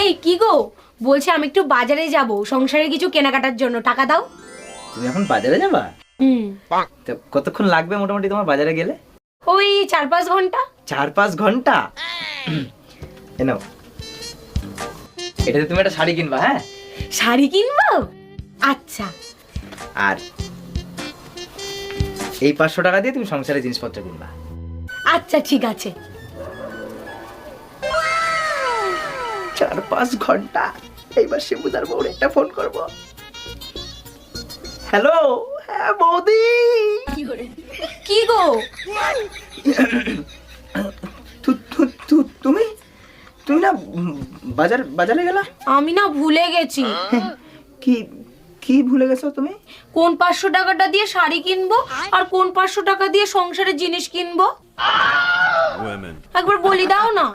এই কি গো, বলছি আমি একটু বাজারে যাব সংসারে কিছু কেনাকাটার জন্য, টাকা দাও। তুমি এখন বাজারে যাবা? তো কতক্ষণ লাগবে মোটামুটি তোমার বাজারে গেলে? ওই 4-5 ঘন্টা। 4-5 ঘন্টা? নাও, এটাতে তুমি একটা শাড়ি কিনবা। হ্যাঁ, শাড়ি কিনবো? আচ্ছা। আর এই 500 টাকা দিয়ে তুমি সংসারের জিনিসপত্র কিনবা। আচ্ছা ঠিক আছে। 4-5 ঘন্টা। এইবার শিবুদার বউর একটা ফোন করব। হ্যালো, হ্যাঁ বৌদি। কি গো? তুমি তুমি না বাজারে গেলা? আমি না ভুলে গেছি। কি কি ভুলে গেছো তুমি? কোন 500 টাকাটা দিয়ে শাড়ি কিনবো আর কোন 500 টাকা দিয়ে সংসারের জিনিস কিনবো একবার বলি দাও না।